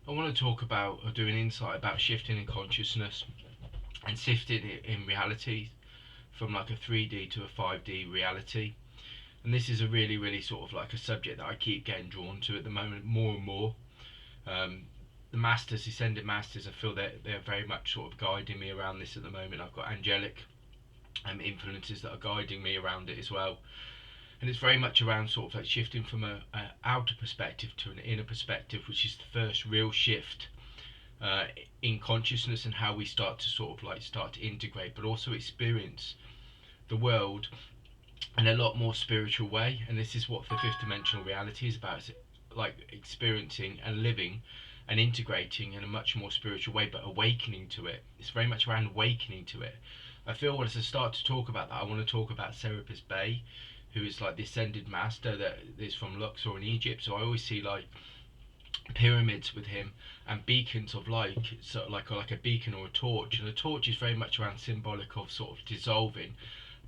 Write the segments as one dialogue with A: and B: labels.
A: I want to talk about or do an insight about shifting in consciousness and shifting in reality from like a 3D to a 5D reality. And this is a really, really sort of like a subject that I keep getting drawn to at the moment more and more. Um, the masters, ascended masters, I feel they're very much sort of guiding me around this at the moment. I've got angelic influences that are guiding me around it as well. And it's very much around sort of like shifting from a outer perspective to an inner perspective, which is the first real shift uh, in consciousness and how we start to sort of like start to integrate, but also experience the world in a lot more spiritual way. And this is what the fifth dimensional reality is about. It's like experiencing and living and integrating in a much more spiritual way, but awakening to it. It's very much around awakening to it. I feel as I start to talk about that, I want to talk about Serapis Bey, who is like the ascended master that is from Luxor in Egypt. So I always see like pyramids with him and beacons of light, sort of like a beacon or a torch. And a torch is very much around symbolic of sort of dissolving,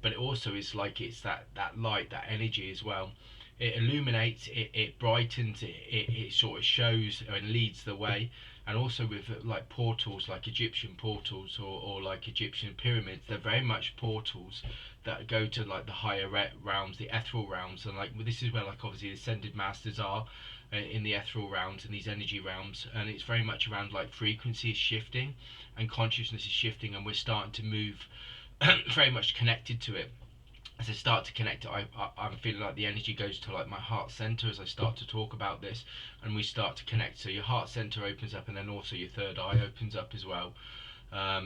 A: but it also is like it's that light, that energy as well. It illuminates, it brightens, it sort of shows and leads the way. And also with like portals, like Egyptian portals or like Egyptian pyramids, they're very much portals that go to like the higher realms, the ethereal realms. And like this is where like obviously the ascended masters are in the ethereal realms and these energy realms. And it's very much around like frequency is shifting and consciousness is shifting, and we're starting to move very much connected to it. As I start to connect it, I'm feeling like the energy goes to like my heart center as I start to talk about this, and we start to connect. So your heart center opens up, and then also your third eye opens up as well.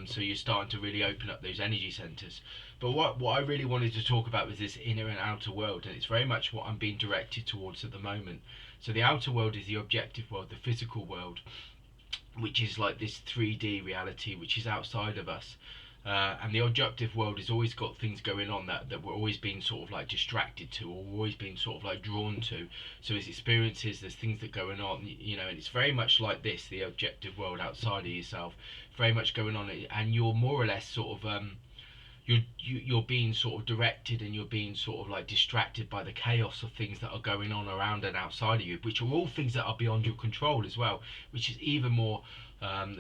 A: So you're starting to really open up those energy centers. But what I really wanted to talk about was this inner and outer world, and it's very much what I'm being directed towards at the moment. So the outer world is the objective world, the physical world, which is like this 3D reality, which is outside of us. And the objective world has always got things going on that we're always being sort of like distracted to, or we're always being sort of like drawn to. So there's experiences, there's things that are going on, you know, and it's very much like this, the objective world outside of yourself, very much going on, and you're more or less sort of you're being sort of directed, and you're being sort of like distracted by the chaos of things that are going on around and outside of you, which are all things that are beyond your control as well, which is even more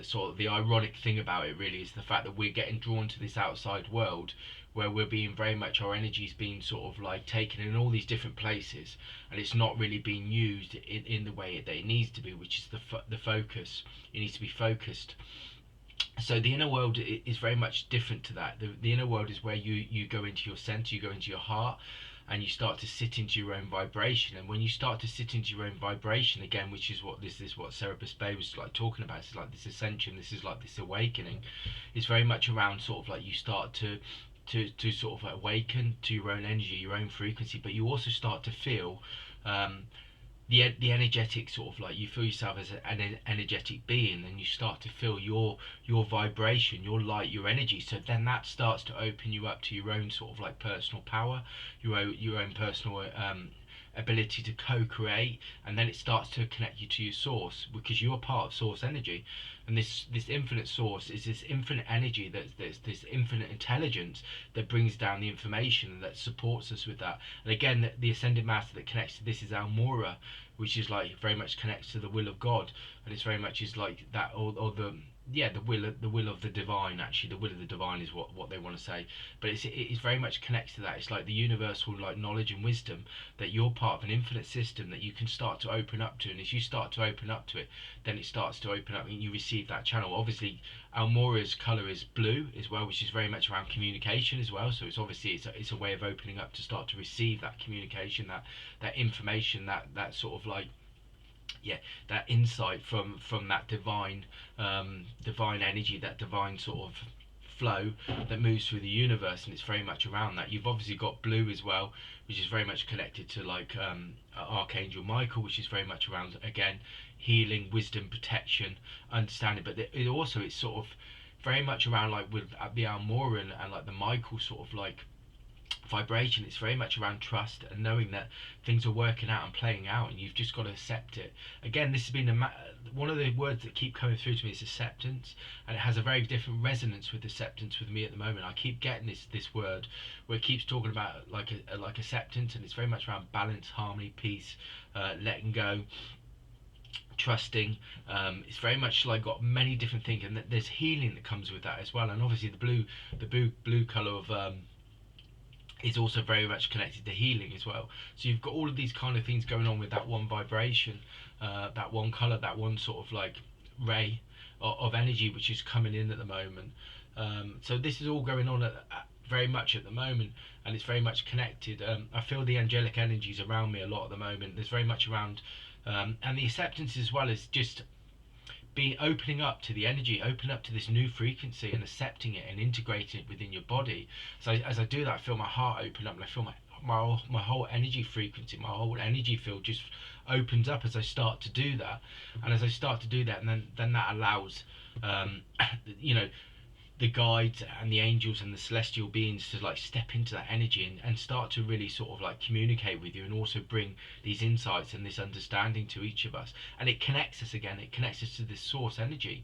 A: sort of the ironic thing about it really is the fact that we're getting drawn to this outside world where we're being very much, our energy's being sort of like taken in all these different places, and it's not really being used in the way that it needs to be, which is the focus. It needs to be focused. So the inner world is very much different to that. The inner world is where you go into your center, you go into your heart, and you start to sit into your own vibration. And when you start to sit into your own vibration again, which is what this is what Serapis Bey was like talking about, it's like this ascension, this is like this awakening. It's very much around sort of like you start to sort of awaken to your own energy, your own frequency, but you also start to feel um, the energetic sort of like you feel yourself as an energetic being, and you start to feel your vibration, your light, your energy. So then that starts to open you up to your own sort of like personal power, your own personal ability to co-create, and then it starts to connect you to your source, because you're part of source energy. And this infinite source is this infinite energy, that's this infinite intelligence that brings down the information and that supports us with that. And again, the ascended master that connects to this is Almora, which is like very much connects to the will of God, and it's very much is like that, or the yeah, the will of the divine. Actually, the will of the divine is what they want to say, but it's very much connects to that. It's like the universal like knowledge and wisdom, that you're part of an infinite system that you can start to open up to, and as you start to open up to it, then it starts to open up and you receive that channel. Obviously, Almora's color is blue as well, which is very much around communication as well. So it's obviously it's a way of opening up to start to receive that communication, that information, that sort of like yeah, that insight from that divine energy, that divine sort of flow that moves through the universe. And it's very much around that. You've obviously got blue as well, which is very much connected to like Archangel Michael, which is very much around again healing, wisdom, protection, understanding. But it also it's sort of very much around like with the Almoran and like the Michael sort of like vibration. It's very much around trust and knowing that things are working out and playing out, and you've just got to accept it. Again, this has been one of the words that keep coming through to me is acceptance, and it has a very different resonance with acceptance with me at the moment. I keep getting this word where it keeps talking about like acceptance, and it's very much around balance, harmony, peace, letting go, trusting. It's very much like got many different things, and there's healing that comes with that as well. And obviously the blue color of is also very much connected to healing as well. So you've got all of these kind of things going on with that one vibration, that one color, that one sort of like ray of energy which is coming in at the moment. So this is all going on very much at the moment, and it's very much connected. I feel the angelic energies around me a lot at the moment. There's very much around, and the acceptance as well as just be opening up to the energy, opening up to this new frequency and accepting it and integrating it within your body. So as I do that, I feel my heart open up, and I feel my whole energy frequency, my whole energy field just opens up as I start to do that. And as I start to do that, and then that allows, you know, the guides and the angels and the celestial beings to like step into that energy and start to really sort of like communicate with you, and also bring these insights and this understanding to each of us. And it connects us again, it connects us to this source energy,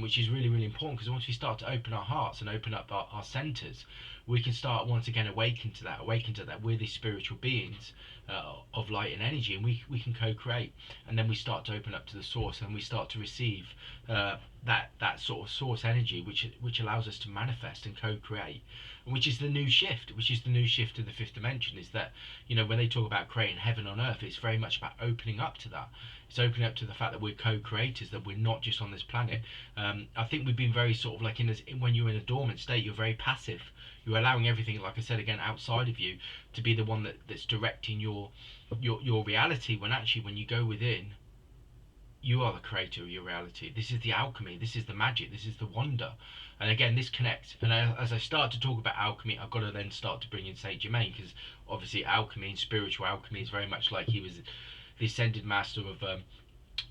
A: which is really, really important, because once we start to open our hearts and open up our centers, we can start once again awaken to that we're these spiritual beings of light and energy, and we can co-create. And then we start to open up to the source, and we start to receive that sort of source energy which allows us to manifest and co-create, and which is the new shift of the fifth dimension. Is that, you know, when they talk about creating heaven on earth, it's very much about opening up to that. It's opening up to the fact that we're co-creators, that we're not just on this planet. I think we've been very sort of like when you're in a dormant state, you're very passive. You're allowing everything, like I said again, outside of you to be the one that's directing your reality, when actually when you go within, you are the creator of your reality. This is the alchemy, this is the magic, this is the wonder. And again, this connects. And as I start to talk about alchemy, I've got to then start to bring in Saint Germain, because obviously alchemy and spiritual alchemy is very much like he was the ascended master of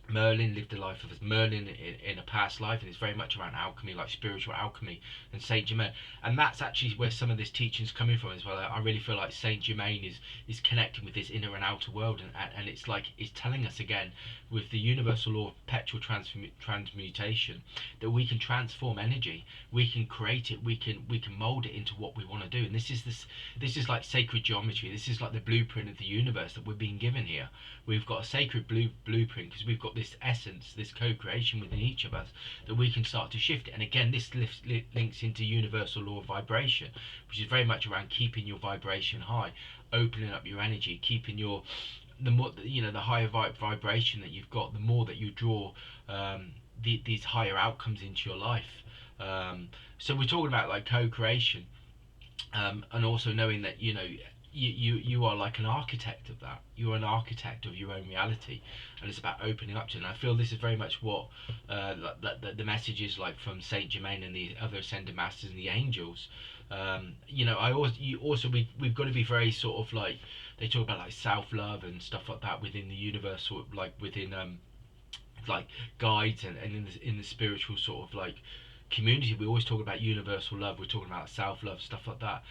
A: Merlin, lived a life of Merlin in a past life, and it's very much around alchemy, like spiritual alchemy, and Saint Germain. And that's actually where some of this teaching is coming from as well. I really feel like Saint Germain is connecting with this inner and outer world, and it's like it's telling us again, with the universal law of perpetual transmutation, that we can transform energy, we can create it, we can mold it into what we want to do. And this is like sacred geometry. This is like the blueprint of the universe that we're being given here. We've got a sacred blueprint, because we've got this essence, this co-creation within each of us, that we can start to shift it. And again, this links into universal law of vibration, which is very much around keeping your vibration high, opening up your energy, keeping the more, you know, the higher vibration that you've got, the more that you draw these higher outcomes into your life. So we're talking about like co-creation, and also knowing that, you know, you are like an architect of that. You're an architect of your own reality, and it's about opening up to it. And I feel this is very much what the message is like from Saint Germain and the other ascended masters and the angels. You know, we've got to be very sort of like, they talk about like self-love and stuff like that within the universal, like within like guides and in the spiritual sort of like community. We always talk about universal love, we're talking about self-love, stuff like that.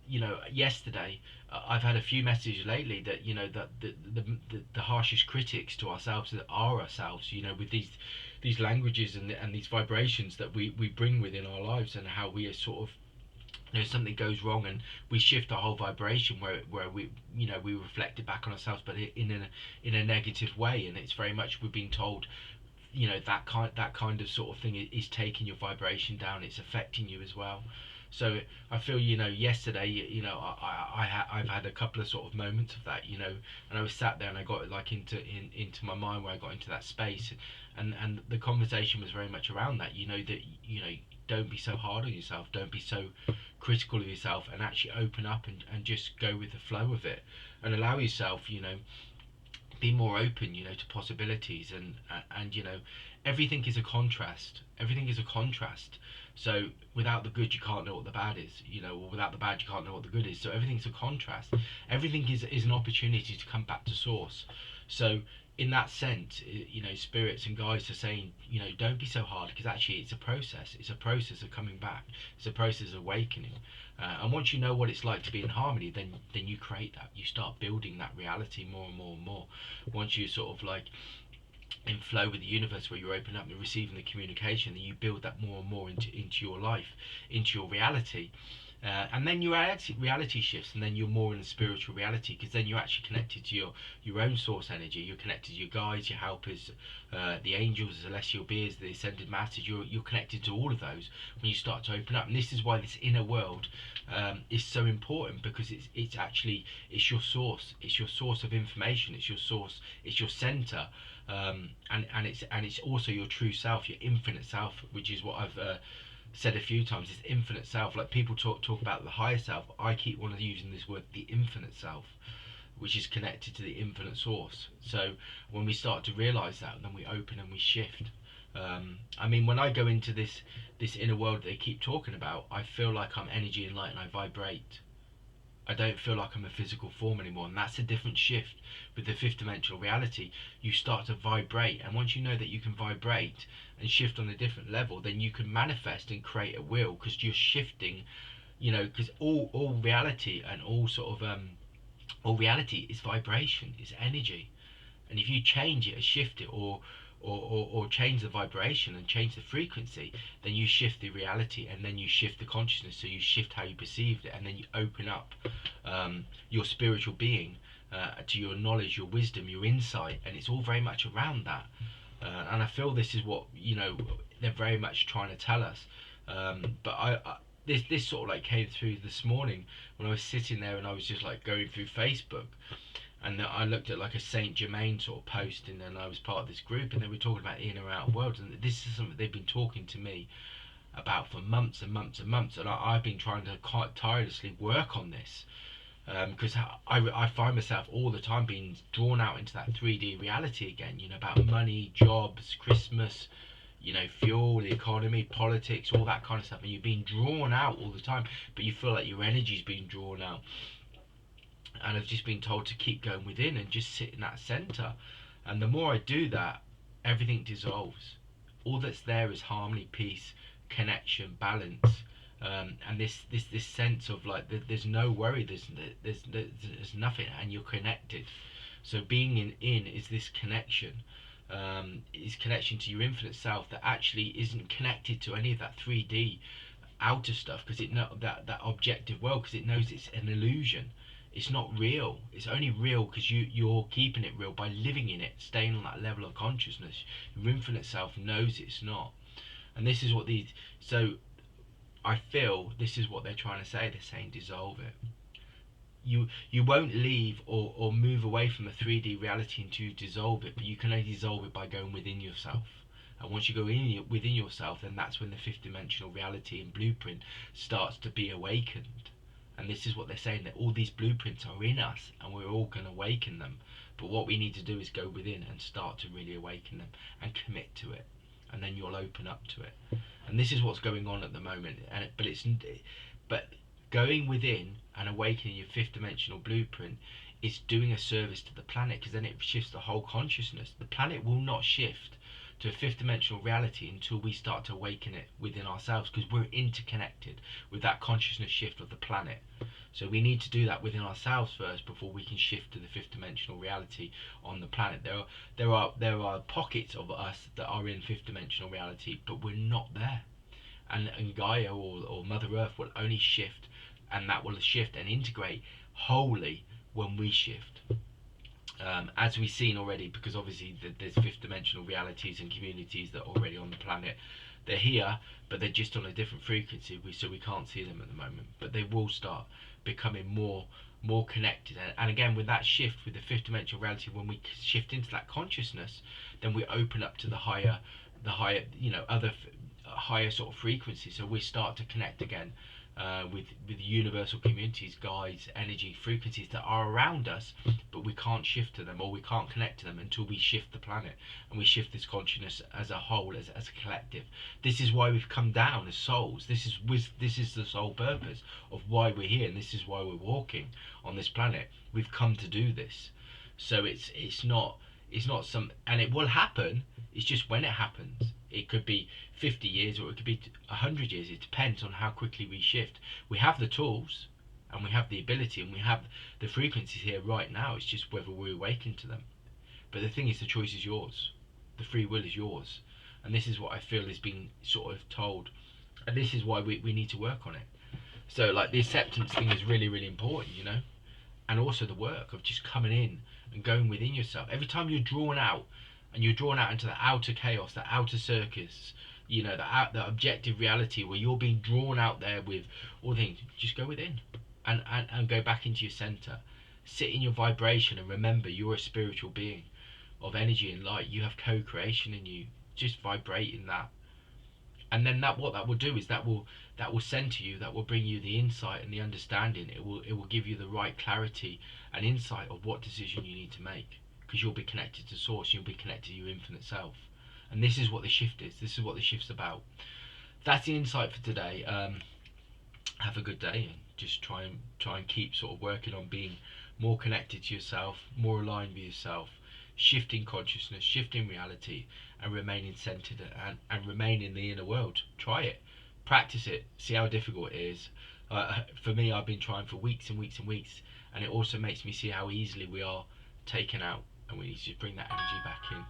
A: You know, yesterday I've had a few messages lately that, you know, that the harshest critics to ourselves are ourselves, you know, with these languages and these vibrations that we bring within our lives, and how we are sort of, you know, something goes wrong and we shift our whole vibration where we, you know, we reflect it back on ourselves, but in a negative way. And it's very much, we're being told, you know, that kind of sort of thing is taking your vibration down, it's affecting you as well. So I feel, you know, yesterday, you know, I've had a couple of sort of moments of that, you know, and I was sat there and I got like into my mind, where I got into that space, and the conversation was very much around that, you know, that, you know, don't be so hard on yourself, don't be so critical of yourself, and actually open up and just go with the flow of it, and allow yourself, you know, be more open, you know, to possibilities. And you know, everything is a contrast, so without the good you can't know what the bad is, you know, or without the bad you can't know what the good is. So everything's a contrast, everything is an opportunity to come back to source. So in that sense, you know, spirits and guides are saying, you know, don't be so hard, because actually it's a process of coming back, it's a process of awakening. And once you know what it's like to be in harmony, then you create that, you start building that reality more and more and more. Once you sort of like in flow with the universe, where you're open up and receiving the communication, then you build that more and more into your life, into your reality. And then your reality shifts, and then you're more in the spiritual reality, because then you're actually connected to your own source energy. You're connected to your guides, your helpers, the angels, the celestial beings, the ascended masters. You're connected to all of those when you start to open up. And this is why this inner world is so important, because it's actually it's your source. It's your source of information. It's your source. It's your center. And it's also your true self, your infinite self, which is what I've said a few times. This infinite self, like people talk about the higher self. I keep wanting using this word, the infinite self, which is connected to the infinite source. So when we start to realize that, then we open and we shift. I mean, when I go into this inner world that they keep talking about, I feel like I'm energy and light, and I vibrate. I don't feel like I'm a physical form anymore, and that's a different shift with the fifth dimensional reality. You start to vibrate, and once you know that you can vibrate and shift on a different level, then you can manifest and create a will, because you're shifting. Because all reality and all reality is vibration, is energy, and if you change it or shift it, or change the vibration and change the frequency, then you shift the reality, and then you shift the consciousness. So you shift how you perceive it, and then you open up your spiritual being to your knowledge, your wisdom, your insight, and it's all very much around that. And I feel this is what they're very much trying to tell us. But this sort of like came through this morning when I was sitting there and I was just like going through Facebook, and I looked at like a Saint Germain sort of post, and then I was part of this group, and they were talking about the inner outer world, and this is something they've been talking to me about for months and months and months, and I've been trying to quite tirelessly work on this, because I find myself all the time being drawn out into that 3D reality again, about money, jobs, Christmas, fuel, the economy, politics, all that kind of stuff, and you're being drawn out all the time, but you feel like your energy's being drawn out. And I've just been told to keep going within and just sit in that center. And the more I do that, everything dissolves. All that's there is harmony, peace, connection, balance, and this sense of like there's no worry, there's nothing, and you're connected. So being in is this connection, is connection to your infinite self that actually isn't connected to any of that 3D outer stuff, because it know that objective world, because it knows it's an illusion. It's not real. It's only real because you're keeping it real by living in it, staying on that level of consciousness. Your infinite self knows it's not. And this is what so I feel this is what they're trying to say. They're saying dissolve it. You won't leave or move away from the 3D reality until you dissolve it, but you can only dissolve it by going within yourself. And once you go within yourself, then that's when the fifth dimensional reality and blueprint starts to be awakened. And this is what they're saying, that all these blueprints are in us, and we're all going to awaken them. But what we need to do is go within and start to really awaken them and commit to it, and then you'll open up to it. And this is what's going on at the moment. But going within and awakening your fifth dimensional blueprint is doing a service to the planet, because then it shifts the whole consciousness. The planet will not shift to a fifth dimensional reality until we start to awaken it within ourselves, because we're interconnected with that consciousness shift of the planet. So we need to do that within ourselves first before we can shift to the fifth dimensional reality on the planet. There are pockets of us that are in fifth dimensional reality, but we're not there. And Gaia or Mother Earth will only shift, and that will shift and integrate wholly when we shift. As we've seen already, because obviously there's fifth dimensional realities and communities that are already on the planet. They're here, but they're just on a different frequency, so we can't see them at the moment. But they will start becoming more connected. And again, with that shift, with the fifth dimensional reality, when we shift into that consciousness, then we open up to the higher, other higher sort of frequencies. So we start to connect again with universal communities, guides, energy, frequencies that are around us, but we can't shift to them, or we can't connect to them until we shift the planet and we shift this consciousness as a whole, as a collective. This is why we've come down as souls. This is the sole purpose of why we're here, and this is why we're walking on this planet. We've come to do this. So it's not some, and it will happen. It's just when it happens. It could be 50 years or it could be 100 years. It depends on how quickly we shift. We have the tools and we have the ability and we have the frequencies here right now. It's just whether we awaken to them. But the thing is, the choice is yours. The free will is yours. And this is what I feel is being sort of told. And this is why we need to work on it. So like the acceptance thing is really, really important, and also the work of just coming in and going within yourself. Every time you're drawn out, and you're drawn out into the outer chaos, the outer circus, the objective reality where you're being drawn out there with all things, just go within, and go back into your center. Sit in your vibration and remember you're a spiritual being of energy and light. You have co-creation in you. Just vibrate in that, and then what that will do is that will center you, that will bring you the insight and the understanding. It will give you the right clarity and insight of what decision you need to make, because you'll be connected to source, you'll be connected to your infinite self. And this is what the shift is. This is what the shift's about. That's the insight for today. Have a good day, and just try and keep sort of working on being more connected to yourself, more aligned with yourself, shifting consciousness, shifting reality, and remaining centered, and remain in the inner world. Try it, practice it, see how difficult it is. For me, I've been trying for weeks and weeks and weeks, and it also makes me see how easily we are taken out, and we need to bring that energy back in.